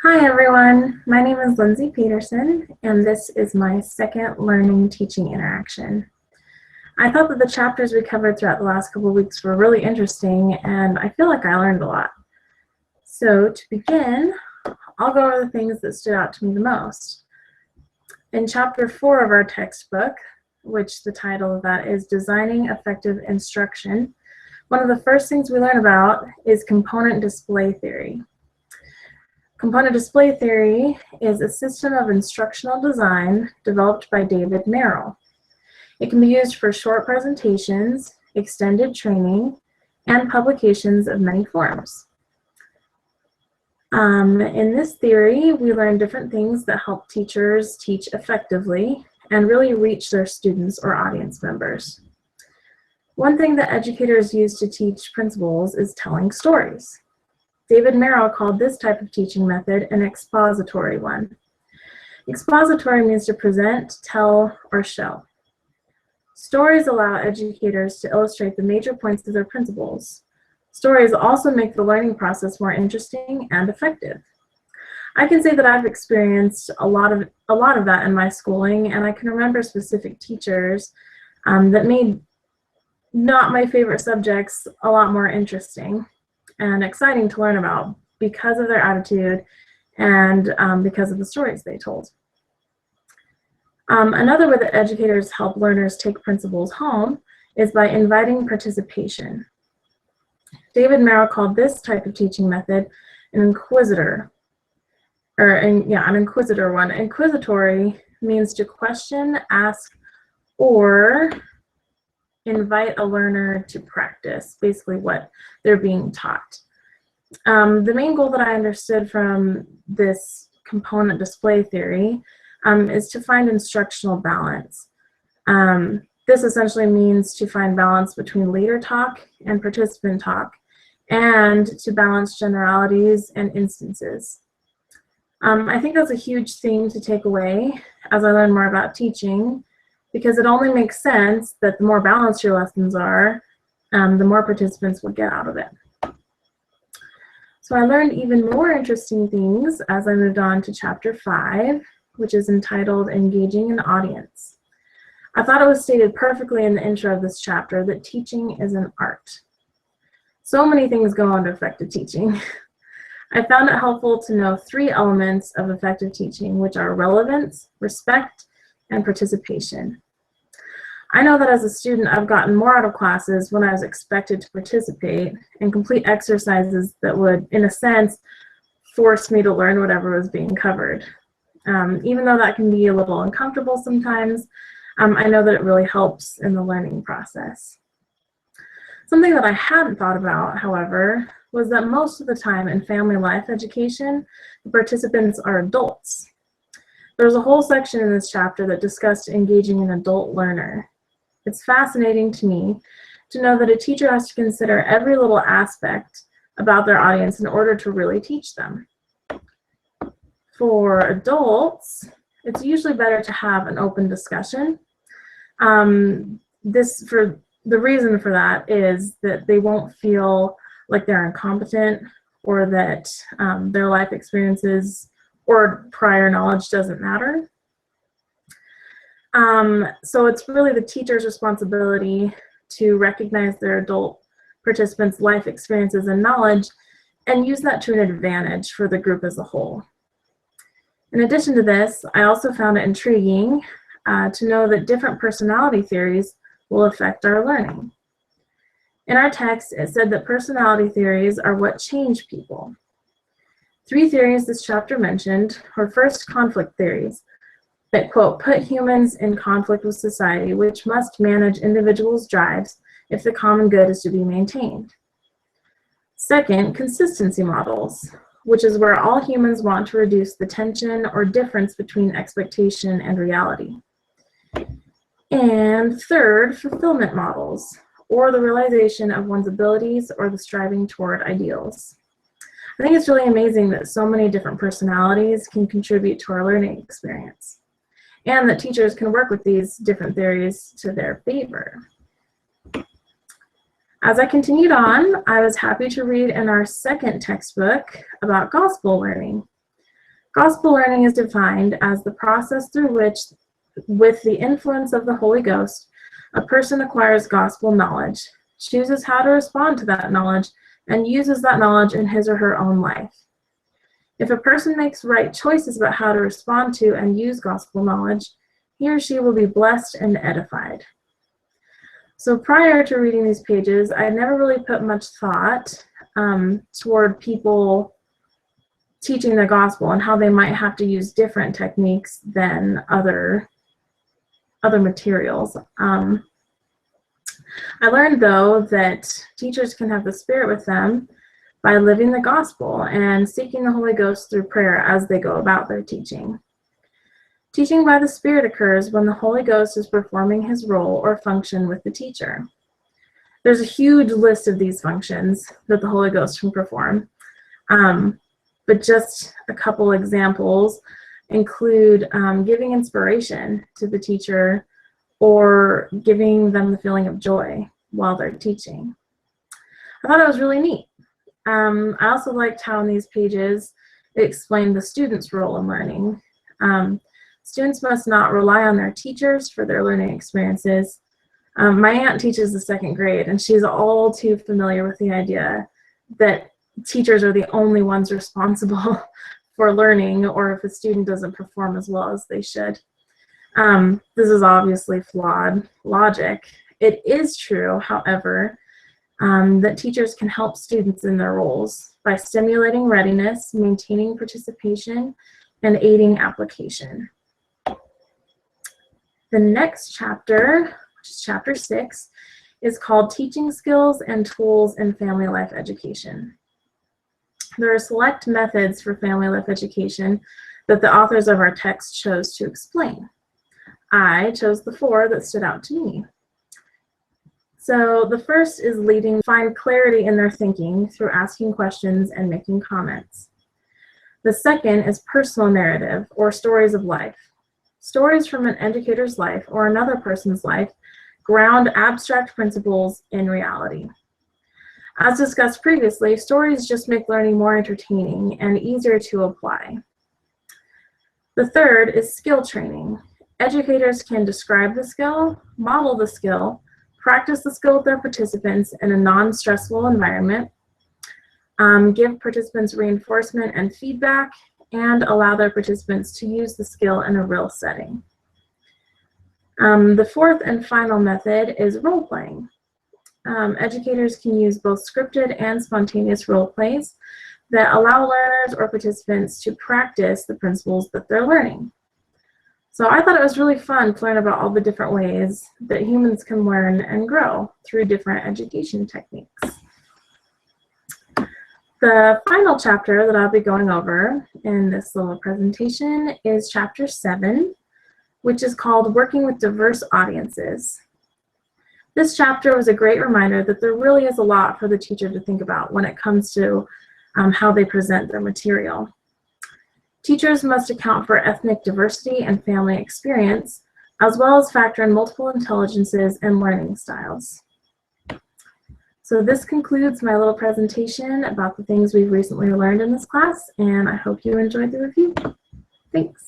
Hi everyone, my name is Lindsay Peterson and this is my second learning teaching interaction. I thought that the chapters we covered throughout the last couple of weeks were really interesting and I feel like I learned a lot. So to begin, I'll go over the things that stood out to me the most. In chapter 4 of our textbook, which the title of that is Designing Effective Instruction, one of the first things we learn about is component display theory. Component display theory is a system of instructional design developed by David Merrill. It can be used for short presentations, extended training, and publications of many forms. In this theory, we learn different things that help teachers teach effectively and really reach their students or audience members. One thing that educators use to teach principles is telling stories. David Merrill called this type of teaching method an expository one. Expository means to present, tell, or show. Stories allow educators to illustrate the major points of their principles. Stories also make the learning process more interesting and effective. I can say that I've experienced a lot of that in my schooling, and I can remember specific teachers that made not my favorite subjects a lot more interesting and exciting to learn about because of their attitude and because of the stories they told. Another way that educators help learners take principles home is by inviting participation. David Merrill called this type of teaching method an inquisitor, an inquisitor one. Inquisitory means to question, ask, or invite a learner to practice basically what they're being taught. The main goal that I understood from this component display theory is to find instructional balance. This essentially means to find balance between leader talk and participant talk, and to balance generalities and instances. I think that's a huge thing to take away as I learn more about teaching, because it only makes sense that the more balanced your lessons are, the more participants will get out of it. So I learned even more interesting things as I moved on to chapter 5, which is entitled Engaging an Audience. I thought it was stated perfectly in the intro of this chapter that teaching is an art. So many things go into effective teaching. I found it helpful to know 3 elements of effective teaching, which are relevance, respect, and participation. I know that as a student, I've gotten more out of classes when I was expected to participate and complete exercises that would, in a sense, force me to learn whatever was being covered. Even though that can be a little uncomfortable sometimes, I know that it really helps in the learning process. Something that I hadn't thought about, however, was that most of the time in family life education, the participants are adults. There's a whole section in this chapter that discussed engaging an adult learner. It's fascinating to me to know that a teacher has to consider every little aspect about their audience in order to really teach them. For adults, it's usually better to have an open discussion. The reason for that is that they won't feel like they're incompetent or that their life experiences or prior knowledge doesn't matter. So it's really the teacher's responsibility to recognize their adult participants' life experiences and knowledge and use that to an advantage for the group as a whole. In addition to this, I also found it intriguing to know that different personality theories will affect our learning. In our text, it said that personality theories are what change people. 3 theories this chapter mentioned were first conflict theories that, quote, put humans in conflict with society, which must manage individuals' drives if the common good is to be maintained. Second, consistency models, which is where all humans want to reduce the tension or difference between expectation and reality. And third, fulfillment models, or the realization of one's abilities or the striving toward ideals. I think it's really amazing that so many different personalities can contribute to our learning experience, and that teachers can work with these different theories to their favor. As I continued on, I was happy to read in our second textbook about gospel learning. Gospel learning is defined as the process through which, with the influence of the Holy Ghost, a person acquires gospel knowledge, chooses how to respond to that knowledge, and uses that knowledge in his or her own life. If a person makes right choices about how to respond to and use gospel knowledge, he or she will be blessed and edified. So prior to reading these pages, I never really put much thought toward people teaching the gospel and how they might have to use different techniques than other materials. I learned, though, that teachers can have the Spirit with them by living the gospel and seeking the Holy Ghost through prayer as they go about their teaching. Teaching by the Spirit occurs when the Holy Ghost is performing his role or function with the teacher. There's a huge list of these functions that the Holy Ghost can perform, but just a couple examples include giving inspiration to the teacher or giving them the feeling of joy while they're teaching. I thought it was really neat. I also liked how in these pages it explained the student's role in learning. Students must not rely on their teachers for their learning experiences. My aunt teaches the 2nd grade, and she's all too familiar with the idea that teachers are the only ones responsible for learning, or if a student doesn't perform as well as they should. This is obviously flawed logic. It is true, however, that teachers can help students in their roles by stimulating readiness, maintaining participation, and aiding application. The next chapter, which is chapter 6, is called Teaching Skills and Tools in Family Life Education. There are select methods for family life education that the authors of our text chose to explain. I chose the 4 that stood out to me. So the first is leading, find clarity in their thinking through asking questions and making comments. The second is personal narrative, or stories of life. Stories from an educator's life or another person's life ground abstract principles in reality. As discussed previously, stories just make learning more entertaining and easier to apply. The third is skill training. Educators can describe the skill, model the skill, practice the skill with their participants in a non-stressful environment, give participants reinforcement and feedback, and allow their participants to use the skill in a real setting. The fourth and final method is role-playing. Educators can use both scripted and spontaneous role plays that allow learners or participants to practice the principles that they're learning. So I thought it was really fun to learn about all the different ways that humans can learn and grow through different education techniques. The final chapter that I'll be going over in this little presentation is chapter 7, which is called Working with Diverse Audiences. This chapter was a great reminder that there really is a lot for the teacher to think about when it comes to how they present their material. Teachers must account for ethnic diversity and family experience, as well as factor in multiple intelligences and learning styles. So this concludes my little presentation about the things we've recently learned in this class, and I hope you enjoyed the review. Thanks.